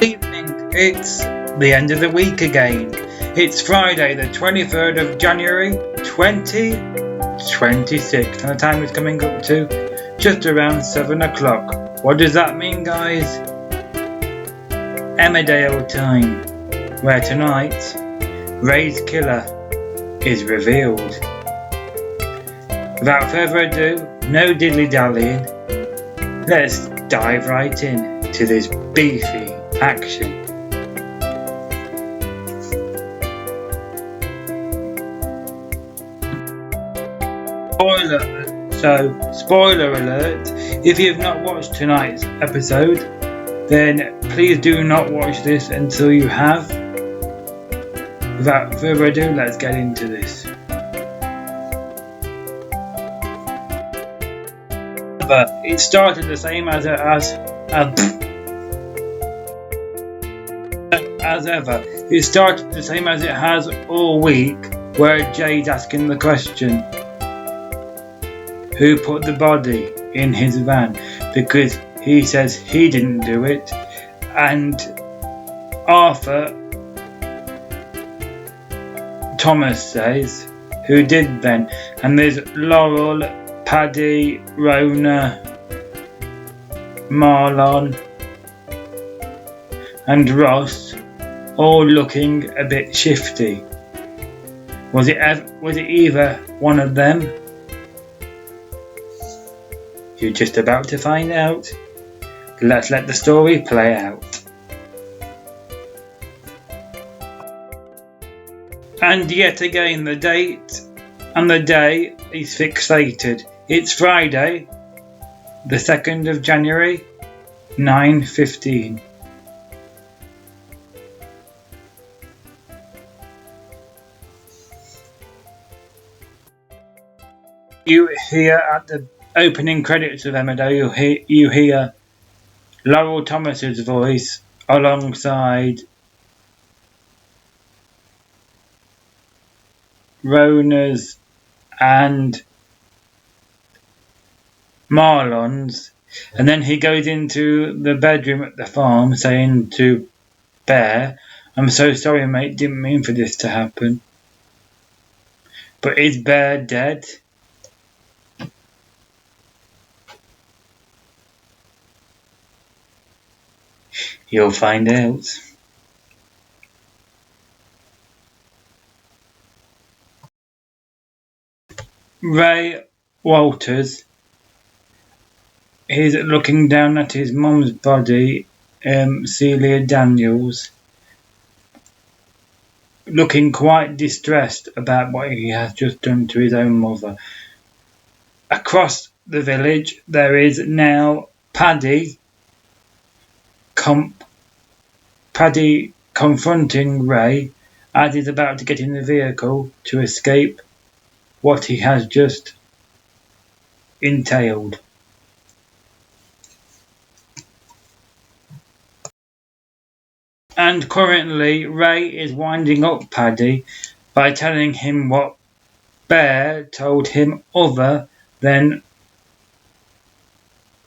Evening, it's the end of the week again. It's Friday the 23rd of January 2026 and the time is coming up to just around 7 o'clock. What does that mean, guys? Emmerdale time, where tonight Ray's killer is revealed. Without further ado, no dilly-dallying, let's dive right in to this beefy action. Spoiler alert, if you have not watched tonight's episode, then please do not watch this until you have. Without further ado, let's get into this. But it started the same as ever. It started the same as it has all week, where Jade's asking the question, who put the body in his van? Because he says he didn't do it, and Arthur Thomas says, who did then? And there's Laurel, Paddy, Rhona, Marlon and Ross all looking a bit shifty. Was it either one of them? You're just about to find out. Let's let the story play out. And yet again, the date and the day is fixated. It's Friday, the 2nd of January, 9:15. You hear at the opening credits of Emmerdale, you hear Laurel Thomas's voice alongside Rhona's and Marlon's, and then he goes into the bedroom at the farm saying to Bear, "I'm so sorry, mate, didn't mean for this to happen." But is Bear dead? You'll find out. Ray Walters is looking down at his mum's body, Celia Daniels, looking quite distressed about what he has just done to his own mother. Across the village there is now Paddy confronting Ray as he's about to get in the vehicle to escape what he has just entailed. And currently Ray is winding up Paddy by telling him what Bear told him other than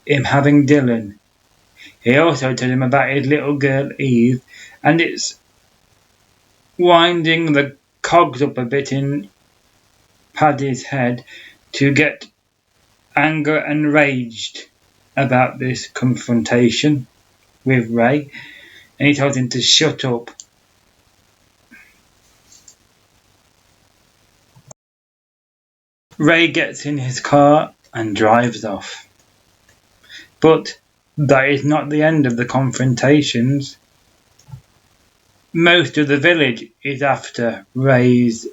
him having Dylan. He also told him about his little girl Eve, and it's winding the cogs up a bit in Paddy's head to get anger and enraged about this confrontation with Ray, and he tells him to shut up. Ray gets in his car and drives off. But that is not the end of the confrontations. Most of the village is after Ray's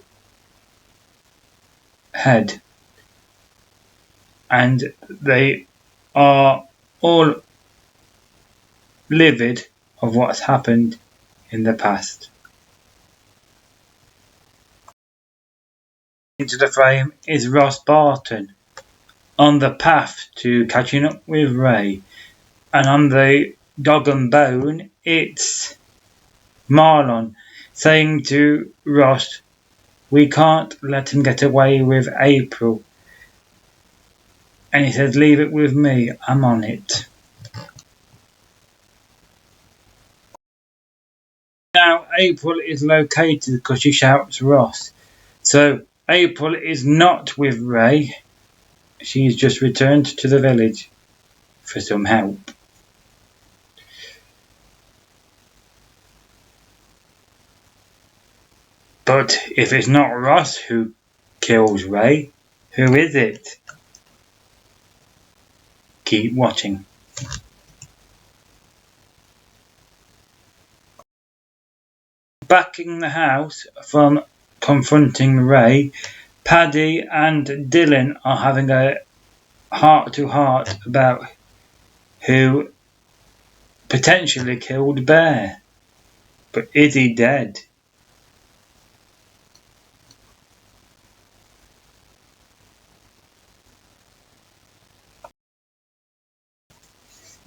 head, and they are all livid of what's happened in the past. Into the frame is Ross Barton on the path to catching up with Ray, and on the dog and bone it's Marlon saying to Ross, "We can't let him get away with April." And he says, "Leave it with me, I'm on it." April is located because she shouts Ross. So April is not with Ray. She's just returned to the village for some help. But if it's not Ross who kills Ray, who is it? Keep watching. Back in the house from confronting Ray, Paddy and Dylan are having a heart-to-heart about who potentially killed Bear. But is he dead?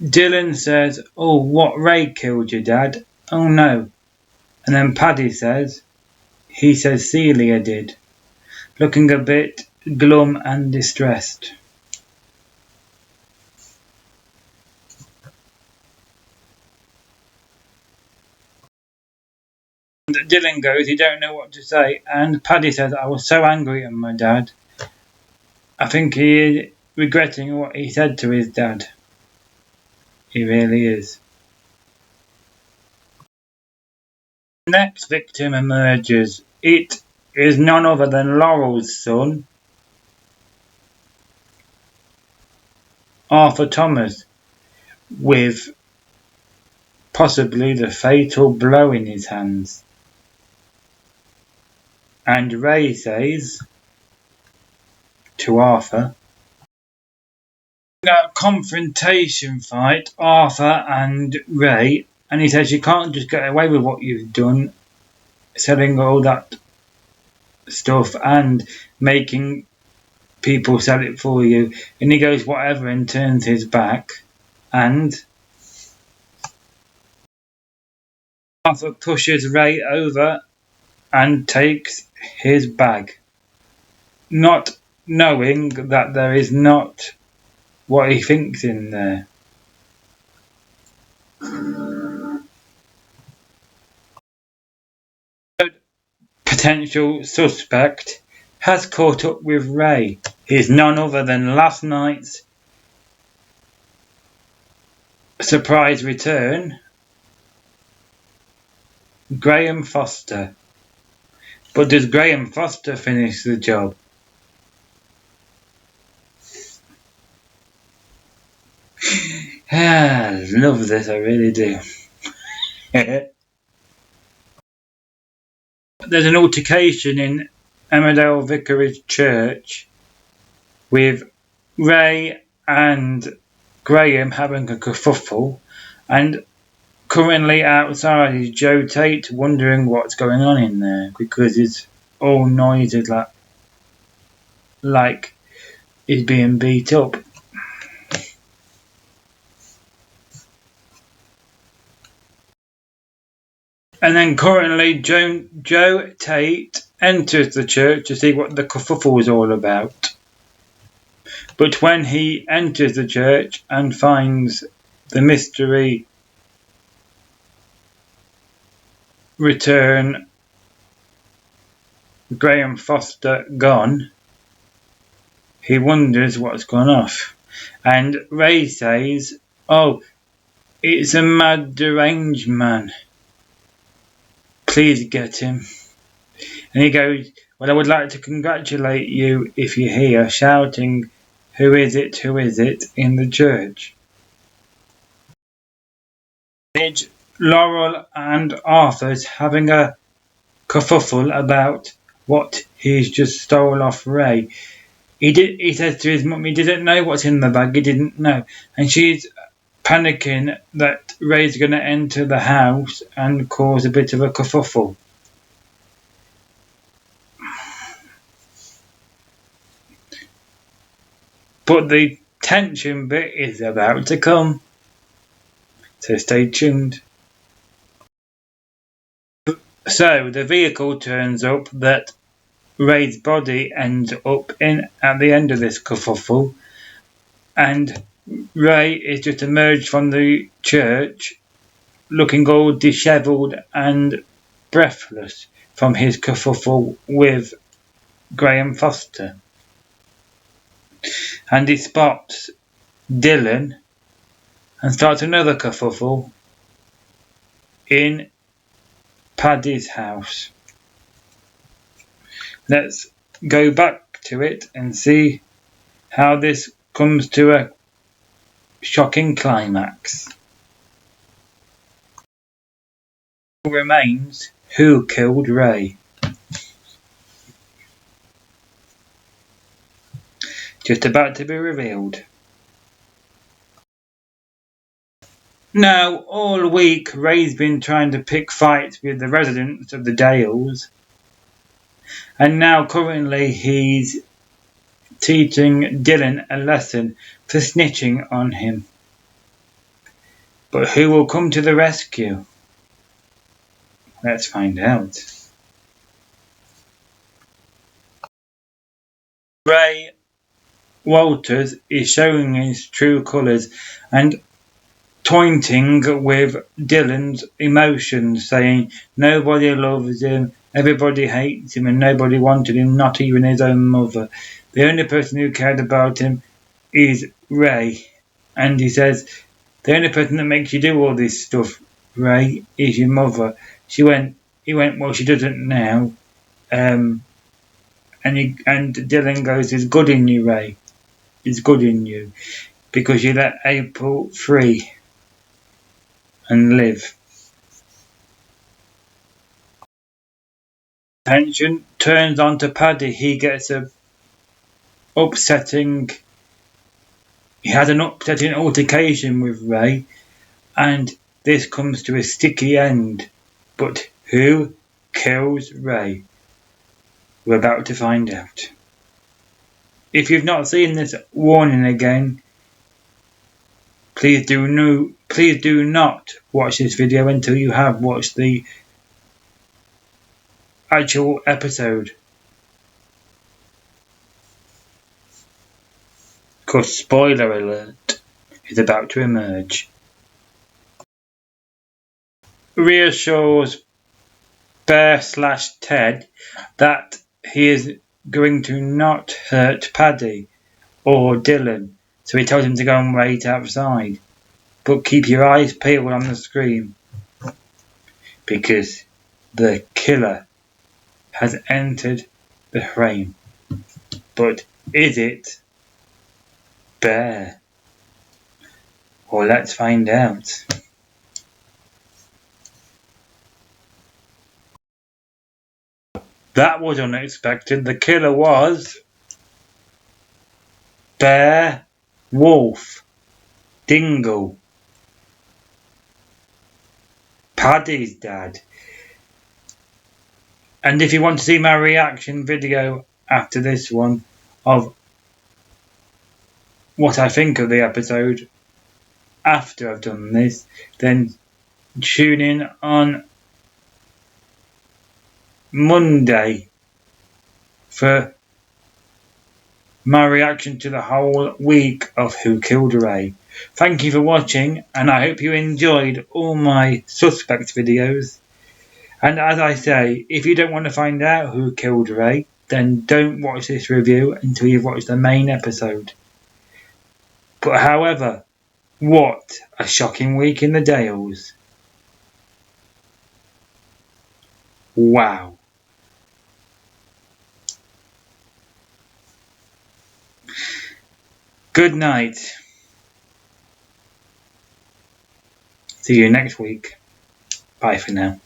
Dylan says, "Oh, what, Ray killed your dad?" "Oh no." And then Paddy says, "He says Celia did," looking a bit glum and distressed. And Dylan goes, he don't know what to say, and Paddy says, "I was so angry at my dad. I think he is regretting what he said to his dad." He really is. The next victim emerges. It is none other than Laurel's son, Arthur Thomas, with possibly the fatal blow in his hands. And Ray says to Arthur, in a confrontation fight, Arthur and Ray, and he says you can't just get away with what you've done, selling all that stuff and making people sell it for you. And he goes whatever and turns his back, and Arthur pushes Ray over and takes his bag, not knowing that there is not what he thinks in there. Potential suspect has caught up with Ray. He is none other than last night's surprise return, Graham Foster. But does Graham Foster finish the job? I love this, I really do. There's an altercation in Emmerdale Vicarage Church with Ray and Graham having a kerfuffle, and currently outside is Joe Tate wondering what's going on in there because it's all noisy like he's being beat up. And then currently Joe Tate enters the church to see what the kerfuffle is all about. But when he enters the church and finds the mystery return Graham Foster gone, he wonders what's gone off. And Ray says, "Oh, it's a mad deranged man. Please get him." And he goes, "Well, I would like to congratulate you if you're here," shouting, who is it, in the church. Laurel and Arthur's having a kerfuffle about what he's just stole off Ray. He says to his mum he didn't know what's in the bag, he didn't know. And she's panicking that Ray's going to enter the house and cause a bit of a kerfuffle. But the tension bit is about to come, so stay tuned. So the vehicle turns up that Ray's body ends up in at the end of this kerfuffle, and Ray is just emerged from the church looking all dishevelled and breathless from his kerfuffle with Graham Foster. And he spots Dylan and starts another kerfuffle in Paddy's house. Let's go back to it and see how this comes to a shocking climax. Remains who killed Ray. Just about to be revealed. Now, all week Ray's been trying to pick fights with the residents of the Dales, and now currently he's teaching Dylan a lesson for snitching on him. But who will come to the rescue? Let's find out. Ray Walters is showing his true colours and taunting with Dylan's emotions, saying nobody loves him, everybody hates him, and nobody wanted him, not even his own mother. The only person who cared about him is Ray. And he says, the only person that makes you do all this stuff, Ray, is your mother. He went, well, she doesn't now. And Dylan goes, it's good in you, Ray. It's good in you. Because you let April free and live. Tension turns on to Paddy. He has an upsetting altercation with Ray, and this comes to a sticky end. But who kills Ray? We're about to find out. If you've not seen this warning again, please do not watch this video until you have watched the actual episode. Because spoiler alert is about to emerge. Reassures Bear/Ted that he is going to not hurt Paddy or Dylan, so he tells him to go and wait outside. But keep your eyes peeled on the screen, because the killer has entered the frame. But is it Bear? Well, let's find out. That was unexpected. The killer was Bear Wolf Dingle, Paddy's dad. And if you want to see my reaction video after this one of what I think of the episode after I've done this, then tune in on Monday for my reaction to the whole week of Who Killed Ray. Thank you for watching, and I hope you enjoyed all my suspect videos. And as I say, if you don't want to find out who killed Ray, then don't watch this review until you've watched the main episode. But however, what a shocking week in the Dales. Wow. Good night. See you next week. Bye for now.